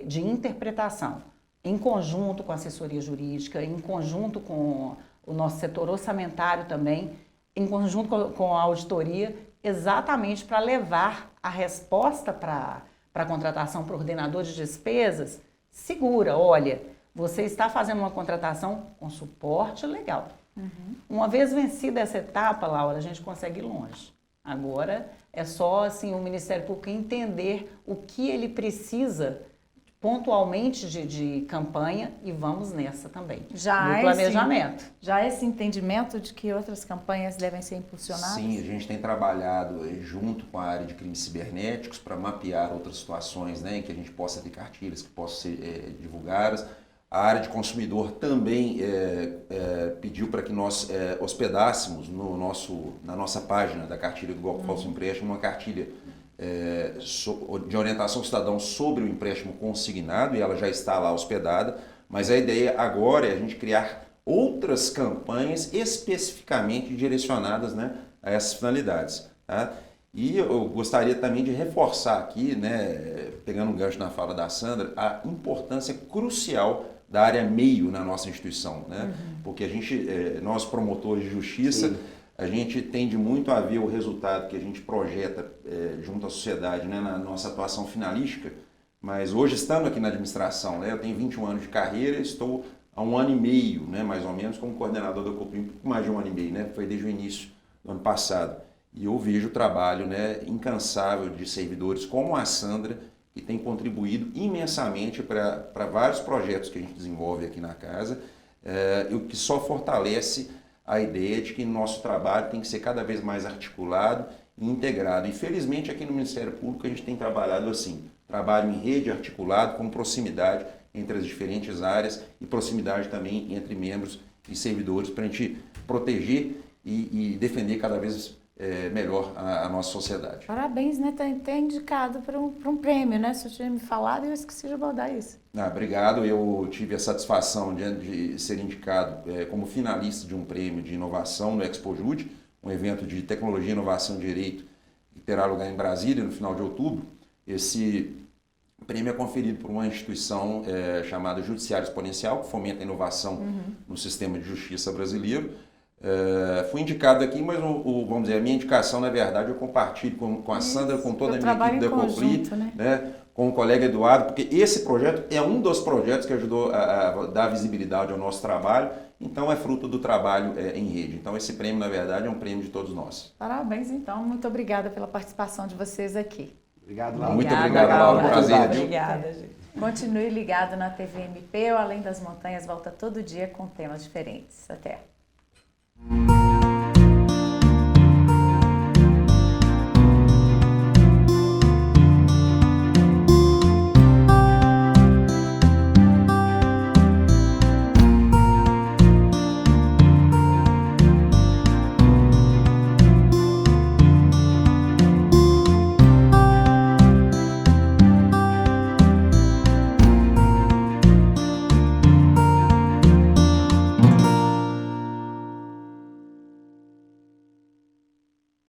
de interpretação, em conjunto com a assessoria jurídica, em conjunto com o nosso setor orçamentário também, em conjunto com a auditoria, exatamente para levar a resposta para a contratação para o ordenador de despesas segura. Olha, você está fazendo uma contratação com suporte legal. Uma vez vencida essa etapa, Laura, a gente consegue ir longe. Agora é só assim, o Ministério Público entender o que ele precisa pontualmente de campanha e vamos nessa também, no planejamento. Já esse entendimento de que outras campanhas devem ser impulsionadas? Sim, a gente tem trabalhado junto com a área de crimes cibernéticos para mapear outras situações, né, em que a gente possa ter cartilhas que possam ser divulgadas. A área de consumidor também pediu para que nós hospedássemos na nossa página da cartilha do golpe falso empréstimo uma cartilha de orientação ao cidadão sobre o empréstimo consignado, e ela já está lá hospedada, mas a ideia agora é a gente criar outras campanhas especificamente direcionadas, né, a essas finalidades. Tá? E eu gostaria também de reforçar aqui, né, pegando um gancho na fala da Sandra, a importância crucial da área meio na nossa instituição, né? Porque nós promotores de justiça, sim, a gente tende muito a ver o resultado que a gente projeta junto à sociedade, né, na nossa atuação finalística, mas hoje, estando aqui na administração, né, eu tenho 21 anos de carreira, estou há 1 ano e meio, né, mais ou menos, como coordenador da Coprim, mais de 1 ano e meio, né, foi desde o início do ano passado. E eu vejo o trabalho, né, incansável de servidores como a Sandra, que tem contribuído imensamente para vários projetos que a gente desenvolve aqui na casa, o que só fortalece a ideia de que nosso trabalho tem que ser cada vez mais articulado e integrado. E felizmente aqui no Ministério Público a gente tem trabalhado assim, trabalho em rede, articulado, com proximidade entre as diferentes áreas e proximidade também entre membros e servidores para a gente proteger e defender cada vez melhor a nossa sociedade. Parabéns, né? Tá indicado para um prêmio, né? Se eu tinha me falado, eu esqueci de abordar isso. Obrigado. Eu tive a satisfação de ser indicado como finalista de um prêmio de inovação no ExpoJude, um evento de tecnologia, inovação e direito que terá lugar em Brasília no final de outubro. Esse prêmio é conferido por uma instituição chamada Judiciário Exponencial, que fomenta a inovação no sistema de justiça brasileiro. Fui indicado aqui, mas vamos dizer, a minha indicação, na verdade, eu compartilho com a Sandra, com toda a minha equipe da Coprim, né, com o colega Eduardo, porque esse projeto é um dos projetos que ajudou a dar visibilidade ao nosso trabalho, então é fruto do trabalho em rede. Então esse prêmio, na verdade, é um prêmio de todos nós. Parabéns, então. Muito obrigada pela participação de vocês aqui. Obrigado, Laura. Muito obrigado, Laura. Prazer. Obrigada, gente. Continue ligado na TV MP, o Além das Montanhas volta todo dia com temas diferentes. Até.